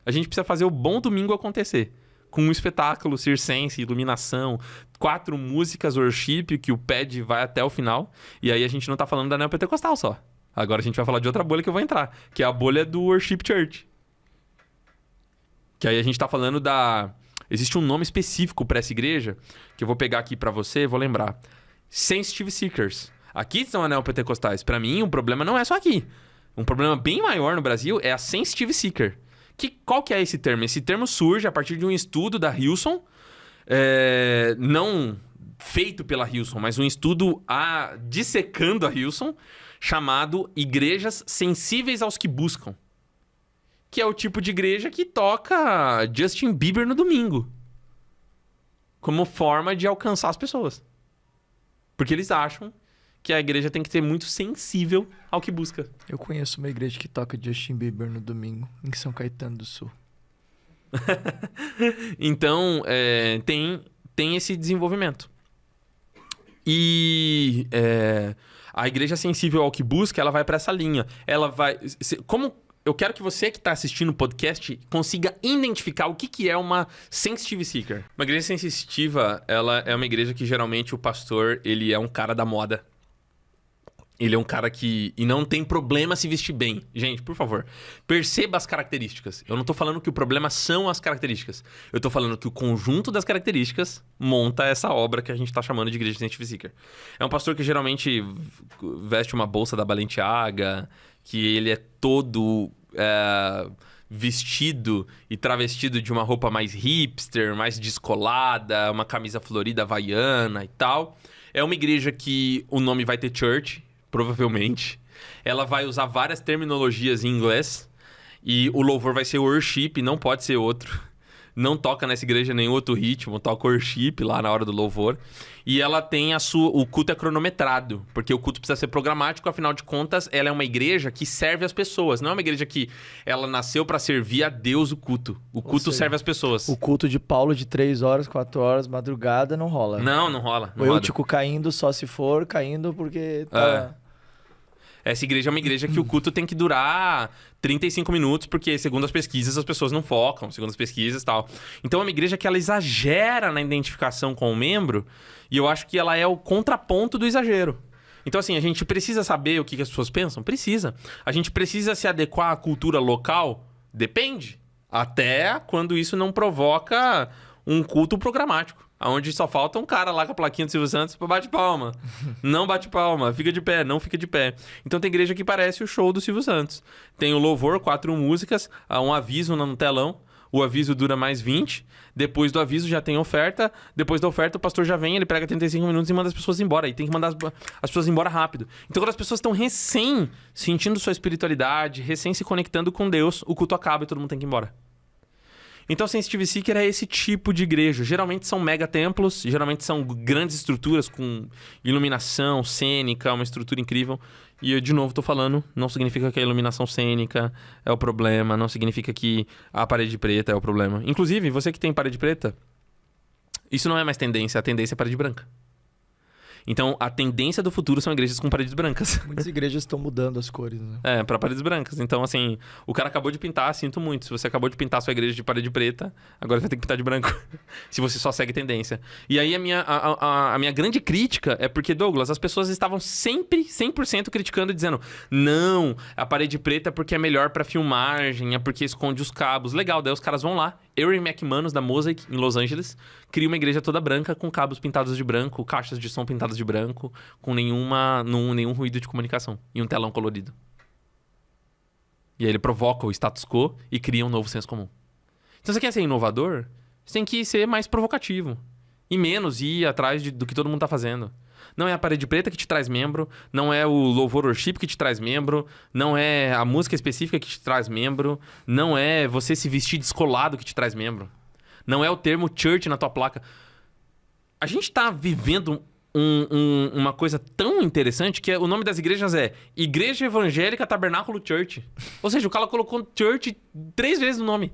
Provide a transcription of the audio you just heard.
A gente precisa fazer o bom domingo acontecer. Com um espetáculo circense, iluminação, 4 músicas worship, que o pad vai até o final. E aí a gente não tá falando da neopentecostal só. Agora a gente vai falar de outra bolha que eu vou entrar, que é a bolha do worship church. Que aí a gente tá falando da... Existe um nome específico para essa igreja, que eu vou pegar aqui para você, vou lembrar. Sensitive Seekers. Aqui são neopentecostais. Para mim, o problema não é só aqui. Um problema bem maior no Brasil é a Sensitive Seeker. Qual que é esse termo? Esse termo surge a partir de um estudo da Hillsong, não feito pela Hillsong, mas um estudo dissecando a Hillsong, chamado Igrejas Sensíveis aos que Buscam. Que é o tipo de igreja que toca Justin Bieber no domingo. Como forma de alcançar as pessoas. Porque eles acham que a igreja tem que ser muito sensível ao que busca. Eu conheço uma igreja que toca Justin Bieber no domingo, em São Caetano do Sul. Então, tem esse desenvolvimento. E a igreja sensível ao que busca, ela vai para essa linha. Ela vai... Como eu quero que você que está assistindo o podcast consiga identificar o que é uma sensitive seeker. Uma igreja sensitiva, ela é uma igreja que geralmente o pastor, ele é um cara da moda. Ele é um cara que... E não tem problema se vestir bem. Gente, por favor, perceba as características. Eu não tô falando que o problema são as características. Eu tô falando que o conjunto das características monta essa obra que a gente tá chamando de igreja sensitive seeker. É um pastor que geralmente veste uma bolsa da Balenciaga, que ele é todo vestido e travestido de uma roupa mais hipster, mais descolada, uma camisa florida havaiana e tal. É uma igreja que o nome vai ter church, provavelmente. Ela vai usar várias terminologias em inglês. E o louvor vai ser worship, não pode ser outro. Não toca nessa igreja nenhum outro ritmo, toca worship lá na hora do louvor. E ela tem o culto é cronometrado, porque o culto precisa ser programático, afinal de contas, ela é uma igreja que serve as pessoas. Não é uma igreja que ela nasceu para servir a Deus o culto. O culto serve as pessoas. O culto de Paulo de 3 horas, 4 horas, madrugada, não rola. Não rola. O Eutico caindo, só se for caindo porque tá... Essa igreja é uma igreja que o culto tem que durar 35 minutos, porque segundo as pesquisas as pessoas não focam, segundo as pesquisas e tal. Então é uma igreja que ela exagera na identificação com o membro, e eu acho que ela é o contraponto do exagero. Então assim, a gente precisa saber o que as pessoas pensam? Precisa. A gente precisa se adequar à cultura local? Depende. Até quando isso não provoca um culto programático. Onde só falta um cara lá com a plaquinha do Silvio Santos pra bate palma. Não bate palma, fica de pé, não fica de pé. Então tem igreja que parece o show do Silvio Santos. Tem o louvor, 4 músicas, um aviso no telão. O aviso dura mais 20. Depois do aviso já tem oferta. Depois da oferta o pastor já vem, ele prega 35 minutos e manda as pessoas embora. E tem que mandar as pessoas embora rápido. Então quando as pessoas estão recém sentindo sua espiritualidade, recém se conectando com Deus, o culto acaba e todo mundo tem que ir embora. Então, Sensitive Seeker é esse tipo de igreja. Geralmente são megatemplos, geralmente são grandes estruturas com iluminação cênica, uma estrutura incrível. E eu, de novo, tô falando, não significa que a iluminação cênica é o problema, não significa que a parede preta é o problema. Inclusive, você que tem parede preta, isso não é mais tendência, a tendência é parede branca. Então, a tendência do futuro são igrejas com paredes brancas. Muitas igrejas estão mudando as cores, né? Para paredes brancas. Então, assim, o cara acabou de pintar, sinto muito. Se você acabou de pintar a sua igreja de parede preta, agora você vai ter que pintar de branco. Se você só segue tendência. E aí, a minha grande crítica é porque, Douglas, as pessoas estavam sempre 100% criticando e dizendo: não, a parede preta é porque é melhor para filmagem, é porque esconde os cabos. Legal, daí os caras vão lá. Erin McManus, da Mosaic, em Los Angeles, cria uma igreja toda branca, com cabos pintados de branco, caixas de som pintadas de branco, com nenhum ruído de comunicação e um telão colorido. E aí ele provoca o status quo e cria um novo senso comum. Então você quer ser inovador? Você tem que ser mais provocativo. E menos ir atrás do que todo mundo tá fazendo. Não é a parede preta que te traz membro, não é o louvor worship que te traz membro, não é a música específica que te traz membro, não é você se vestir descolado que te traz membro. Não é o termo church na tua placa. A gente tá vivendo uma coisa tão interessante que o nome das igrejas é Igreja Evangélica Tabernáculo Church. Ou seja, o cara colocou church 3 vezes no nome.